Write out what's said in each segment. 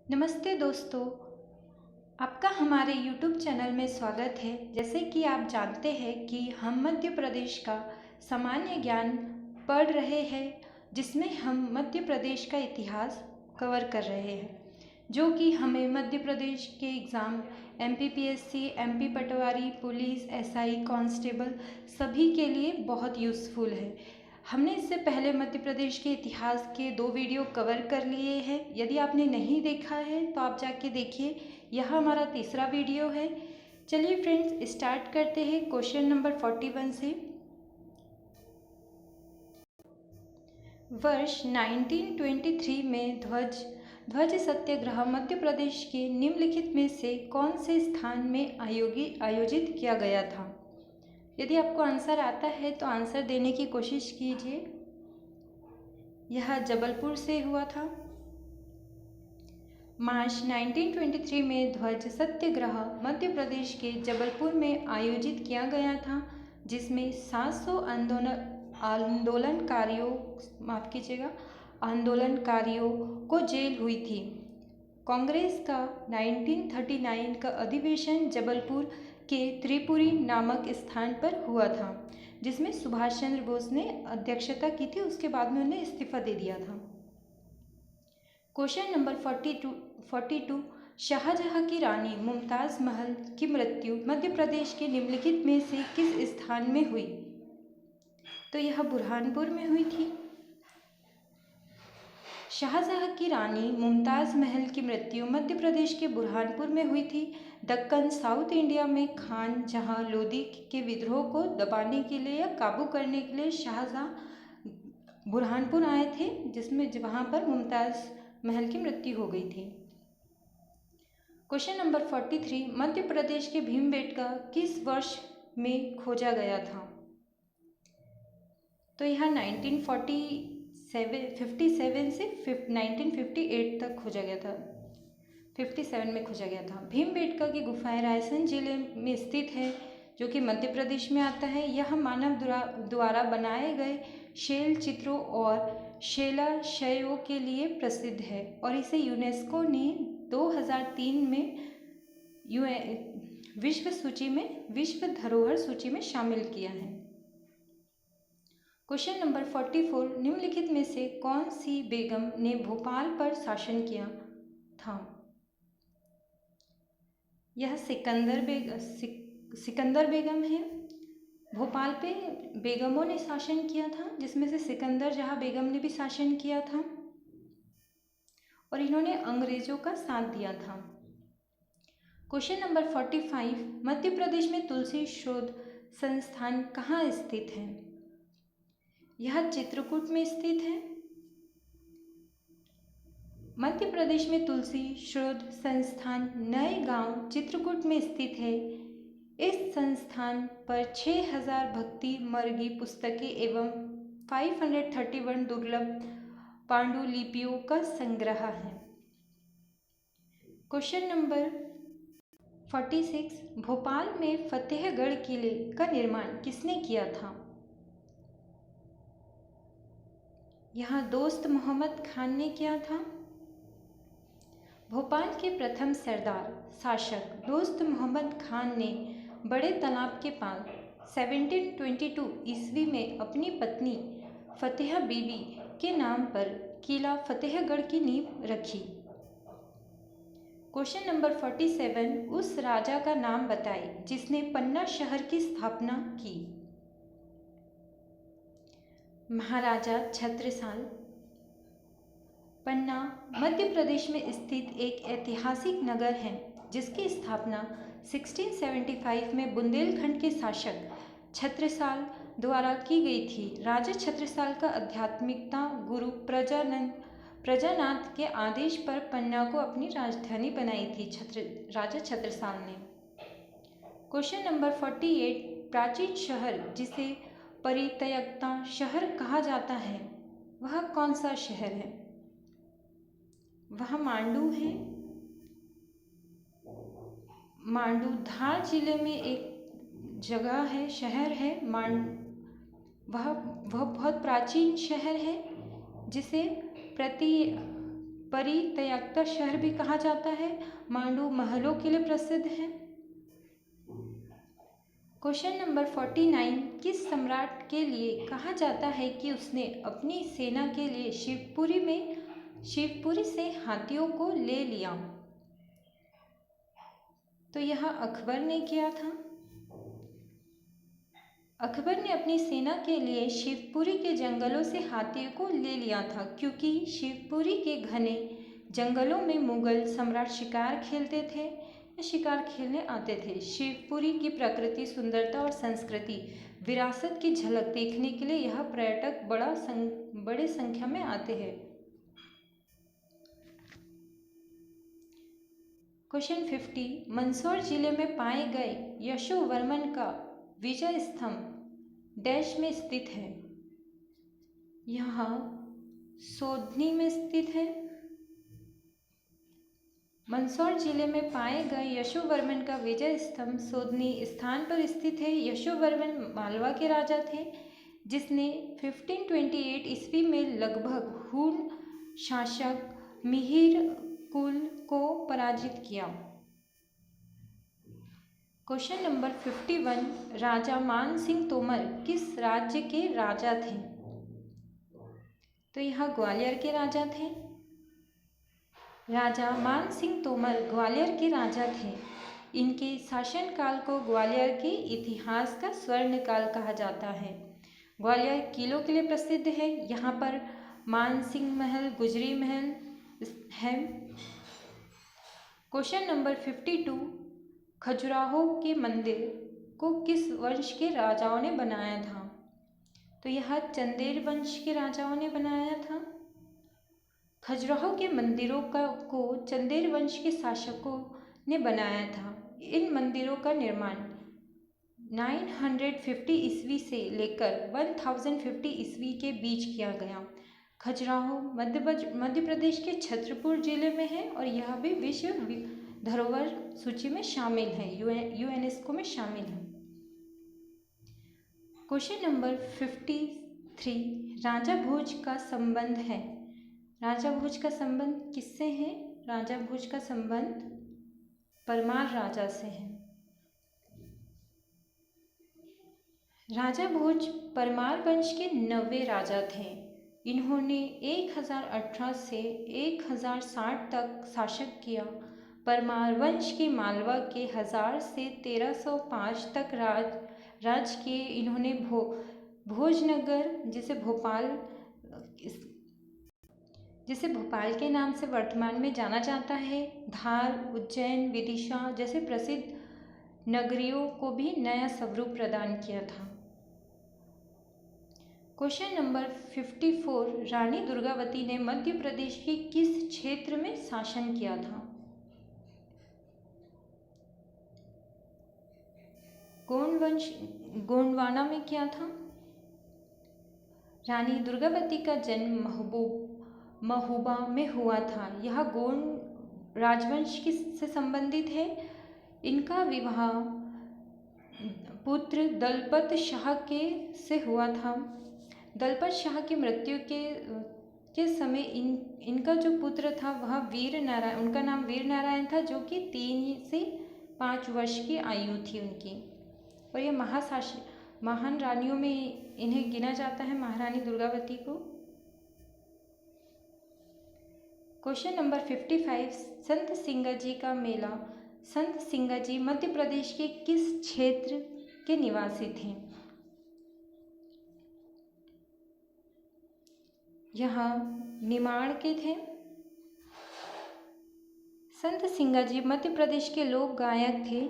नमस्ते दोस्तों, आपका हमारे YouTube चैनल में स्वागत है। जैसे कि आप जानते हैं कि हम मध्य प्रदेश का सामान्य ज्ञान पढ़ रहे हैं, जिसमें हम मध्य प्रदेश का इतिहास कवर कर रहे हैं, जो कि हमें मध्य प्रदेश के एग्ज़ाम MPPSC, MP पटवारी, पुलिस, SI, कांस्टेबल सभी के लिए बहुत यूज़फुल है। हमने इससे पहले मध्य प्रदेश के इतिहास के 2 वीडियो कवर कर लिए हैं। यदि आपने नहीं देखा है तो आप जाके देखिए। यह हमारा तीसरा वीडियो है। चलिए फ्रेंड्स, स्टार्ट करते हैं क्वेश्चन नंबर 41 से। वर्ष 1923 में ध्वज सत्याग्रह मध्य प्रदेश के निम्नलिखित में से कौन से स्थान में आयोजित किया गया था? यदि आपको आंसर आता है तो आंसर देने की कोशिश कीजिए। यह जबलपुर से हुआ था। मार्च 1923 में ध्वज सत्याग्रह मध्य प्रदेश के जबलपुर में आयोजित किया गया था, जिसमें 700 आंदोलनकारियों को जेल हुई थी। कांग्रेस का 1939 का अधिवेशन जबलपुर के त्रिपुरी नामक स्थान पर हुआ था, जिसमें सुभाष चंद्र बोस ने अध्यक्षता की थी। उसके बाद में उन्हें इस्तीफा दे दिया था। क्वेश्चन नंबर 42 शाहजहां की रानी मुमताज़ महल की मृत्यु मध्य प्रदेश के निम्नलिखित में से किस स्थान में हुई? तो यह बुरहानपुर में हुई थी। शाहजहां की रानी मुमताज़ महल की मृत्यु मध्य प्रदेश के बुरहानपुर में हुई थी। दक्कन साउथ इंडिया में खान जहां लोदी के विद्रोह को दबाने के लिए या काबू करने के लिए शाहजहां बुरहानपुर आए थे, जिसमें वहाँ पर मुमताज़ महल की मृत्यु हो गई थी। क्वेश्चन नंबर 43 मध्य प्रदेश के भीमबेटका किस वर्ष में खोजा गया था? तो यह 1957 से 1958 तक खोजा गया था। 57 में खोजा गया था। भीमबेटका की गुफाएं रायसेन जिले में स्थित है, जो कि मध्य प्रदेश में आता है। यह मानव द्वारा बनाए गए शैल चित्रों और शिलाशयों के लिए प्रसिद्ध है और इसे यूनेस्को ने 2003 में विश्व धरोहर सूची में शामिल किया है। क्वेश्चन नंबर 44 निम्नलिखित में से कौन सी बेगम ने भोपाल पर शासन किया था? यह सिकंदर बेगम है। भोपाल पे बेगमों ने शासन किया था, जिसमें से सिकंदर जहां बेगम ने भी शासन किया था और इन्होंने अंग्रेजों का साथ दिया था। क्वेश्चन नंबर 45 मध्य प्रदेश में तुलसी शोध संस्थान कहाँ स्थित है? यह चित्रकूट में स्थित है। मध्य प्रदेश में तुलसी शोध संस्थान नए गांव चित्रकूट में स्थित है। इस संस्थान पर 6000 भक्ति मर्गी पुस्तकें एवं 531 दुर्लभ पांडुलिपियों का संग्रह है। क्वेश्चन नंबर 46 भोपाल में फतेहगढ़ किले का निर्माण किसने किया था? यहाँ दोस्त मोहम्मद खान ने किया था। भोपाल के प्रथम सरदार शासक दोस्त मोहम्मद खान ने बड़े तालाब के पास 1722 ईस्वी में अपनी पत्नी फतेहा बीबी के नाम पर किला फतेहगढ़ की नींव रखी। क्वेश्चन नंबर 47 उस राजा का नाम बताइए जिसने पन्ना शहर की स्थापना की। महाराजा छत्रसाल। पन्ना मध्य प्रदेश में स्थित एक ऐतिहासिक नगर है, जिसकी स्थापना 1675 में बुंदेलखंड के शासक छत्रसाल द्वारा की गई थी। राजा छत्रसाल का आध्यात्मिकता गुरु प्रजानाथ के आदेश पर पन्ना को अपनी राजधानी बनाई थी राजा छत्रसाल ने। क्वेश्चन नंबर 48 प्राचीन शहर जिसे परित्यक्ता शहर कहा जाता है, वह कौन सा शहर है? वह मांडू है। मांडू धार जिले में एक जगह है, शहर है वह बहुत प्राचीन शहर है, जिसे परित्यक्ता शहर भी कहा जाता है। मांडू महलों के लिए प्रसिद्ध है। क्वेश्चन नंबर 49, किस सम्राट के लिए कहा जाता है कि उसने अपनी सेना के लिए शिवपुरी से हाथियों को ले लिया? तो यह अकबर ने किया था। अकबर ने अपनी सेना के लिए शिवपुरी के जंगलों से हाथियों को ले लिया था, क्योंकि शिवपुरी के घने जंगलों में मुगल सम्राट शिकार खेलते थे या शिकार खेलने आते थे। शिवपुरी की प्रकृति सुंदरता और संस्कृति विरासत की झलक देखने के लिए यह पर्यटक बड़े संख्या में आते हैं। क्वेश्चन 50, मंदसौर जिले में पाए गए यशोवर्मन का विजय स्तंभ डैश में स्थित है? यह सोधनी में स्थित है। मंदसौर जिले में पाए गए यशोवर्मन का विजय स्तंभ सोधनी स्थान पर स्थित है। यशोवर्मन मालवा के राजा थे, जिसने 1528 ईस्वी में लगभग हूण शासक मिहिर कुल को पराजित किया। क्वेश्चन नंबर 51, राजा मान सिंह तोमर किस राज्य के राजा थे? तो यह ग्वालियर के राजा थे। राजा मान सिंह तोमर ग्वालियर के राजा थे। इनके शासनकाल को ग्वालियर के इतिहास का स्वर्ण काल कहा जाता है। ग्वालियर किलों के लिए प्रसिद्ध है। यहाँ पर मान सिंह महल, गुजरी महल है। क्वेश्चन नंबर 52, खजुराहो के मंदिर को किस वंश के राजाओं ने बनाया था? तो यह चंदेल वंश के राजाओं ने बनाया था। खजुराहो के मंदिरों को चंदेल वंश के शासकों ने बनाया था। इन मंदिरों का निर्माण 950 ईस्वी से लेकर 1050 ईस्वी के बीच किया गया। खजुराहो मध्य प्रदेश के छतरपुर जिले में है और यह भी विश्व धरोहर सूची में शामिल है, यूनेस्को में शामिल है। क्वेश्चन नंबर 53, राजा भोज का संबंध है। राजा भोज का संबंध किससे है? राजा भोज का संबंध परमार राजा से है। राजा भोज परमार वंश के 9वें राजा थे। इन्होंने 1018 से 1060 तक शासन किया। परमार वंश के मालवा के 1000 से 1305 तक राज किए। इन्होंने भोजनगर, जिसे भोपाल के नाम से वर्तमान में जाना जाता है, धार, उज्जैन, विदिशा जैसे प्रसिद्ध नगरियों को भी नया स्वरूप प्रदान किया था। क्वेश्चन नंबर 54, रानी दुर्गावती ने मध्य प्रदेश के किस क्षेत्र में शासन किया था? गोंडवाना में किया था। रानी दुर्गावती का जन्म महोबा में हुआ था। यह गोंड राजवंश से संबंधित है। इनका विवाह पुत्र दलपत शाह से हुआ था। दलपत शाह की मृत्यु के समय इनका जो पुत्र था वह उनका नाम वीर नारायण था, जो कि 3 से 5 वर्ष की आयु थी उनकी। और ये महान रानियों में इन्हें गिना जाता है, महारानी दुर्गावती को। क्वेश्चन नंबर 55, संत सिंगाजी का मेला। संत सिंगाजी मध्य प्रदेश के किस क्षेत्र के निवासी थे? यह निमाड़ के थे। संत सिंगाजी मध्य प्रदेश के लोक गायक थे।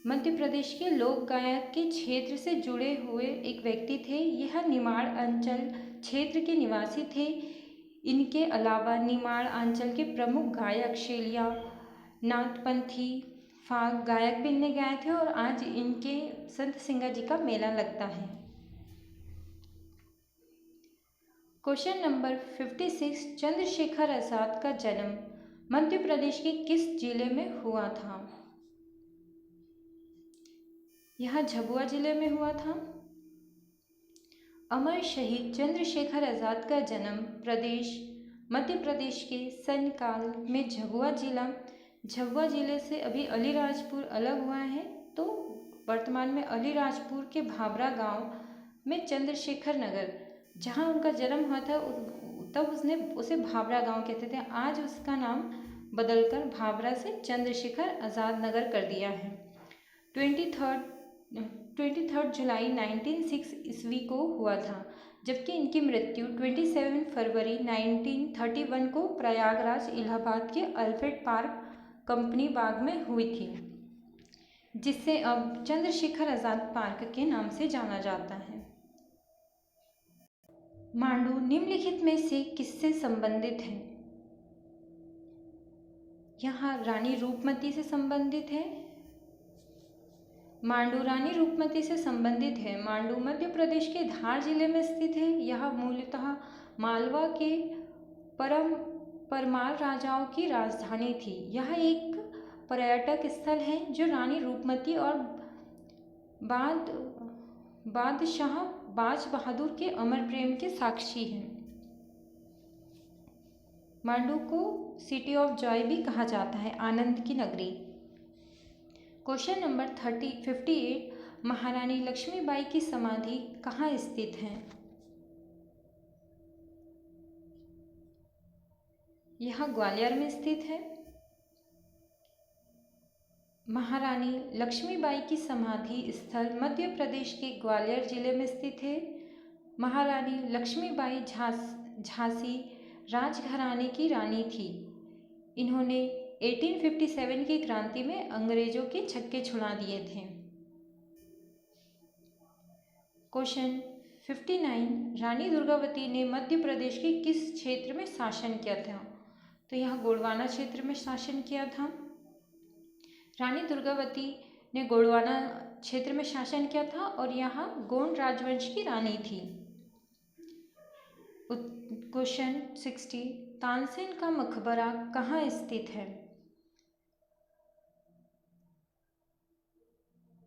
मध्य प्रदेश के लोक गायक के क्षेत्र से जुड़े हुए एक व्यक्ति थे। यह निमाड़ अंचल क्षेत्र के निवासी थे। इनके अलावा निमाड़ अंचल के प्रमुख गायक शेलिया, नाथपंथी, फाग गायक भी इनने गाए थे और आज इनके संत सिंगाजी का मेला लगता है। क्वेश्चन नंबर 56, चंद्रशेखर आजाद का जन्म मध्य प्रदेश के किस जिले में हुआ था? यह झाबुआ जिले में हुआ था। अमर शहीद चंद्रशेखर आजाद का जन्म मध्य प्रदेश के सन काल में झबुआ जिले से अभी अलीराजपुर अलग हुआ है। तो वर्तमान में अलीराजपुर के भाभरा गांव में चंद्रशेखर नगर, जहां उनका जन्म हुआ था, तब उसे भाभरा गांव कहते थे। आज उसका नाम बदलकर भाभरा से चंद्रशेखर आज़ाद नगर कर दिया है। 23 जुलाई 1906 ईस्वी को हुआ था, जबकि इनकी मृत्यु 27 फरवरी 1931 को प्रयागराज इलाहाबाद के अल्फ्रेड पार्क कंपनी बाग में हुई थी, जिसे अब चंद्रशेखर आज़ाद पार्क के नाम से जाना जाता है। मांडू निम्नलिखित में से किससे संबंधित है? यहाँ रानी रूपमती से संबंधित है। मांडू रानी रूपमती से संबंधित है। मांडू मध्य प्रदेश के धार जिले में स्थित है। यह मूलतः मालवा के परमार राजाओं की राजधानी थी। यह एक पर्यटक स्थल है जो रानी रूपमती और बादशाह बाज बहादुर के अमर प्रेम के साक्षी हैं। मांडू को सिटी ऑफ जॉय भी कहा जाता है, आनंद की नगरी। क्वेश्चन नंबर 58, महारानी लक्ष्मीबाई की समाधि कहाँ स्थित है? यह ग्वालियर में स्थित है। महारानी लक्ष्मीबाई की समाधि स्थल मध्य प्रदेश के ग्वालियर जिले में स्थित है। महारानी लक्ष्मीबाई झांसी राजघराने की रानी थी। इन्होंने 1857 की क्रांति में अंग्रेजों के छक्के छुड़ा दिए थे। क्वेश्चन 59, रानी दुर्गावती ने मध्य प्रदेश के किस क्षेत्र में शासन किया था? तो यहाँ गोंडवाना क्षेत्र में शासन किया था। रानी दुर्गावती ने गोंडवाना क्षेत्र में शासन किया था और यहाँ गोंड राजवंश की रानी थी। क्वेश्चन 60, तानसेन का मकबरा कहाँ स्थित है?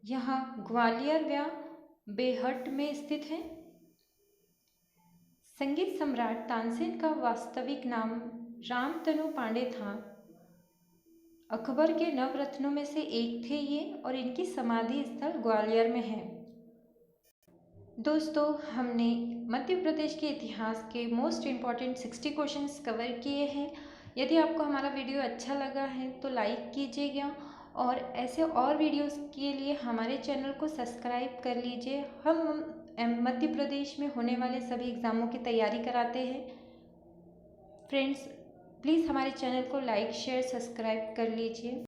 यह ग्वालियर व बेहट में स्थित है। संगीत सम्राट तानसेन का वास्तविक नाम रामतनु पांडे था। अकबर के नवरत्नों में से एक थे ये, और इनकी समाधि स्थल ग्वालियर में है। दोस्तों, हमने मध्य प्रदेश के इतिहास के मोस्ट इम्पॉर्टेंट 60 क्वेश्चंस कवर किए हैं। यदि आपको हमारा वीडियो अच्छा लगा है तो लाइक कीजिएगा, और ऐसे और वीडियोस के लिए हमारे चैनल को सब्सक्राइब कर लीजिए। हम मध्य प्रदेश में होने वाले सभी एग्ज़ामों की तैयारी कराते हैं। फ्रेंड्स, प्लीज़ हमारे चैनल को लाइक शेयर सब्सक्राइब कर लीजिए।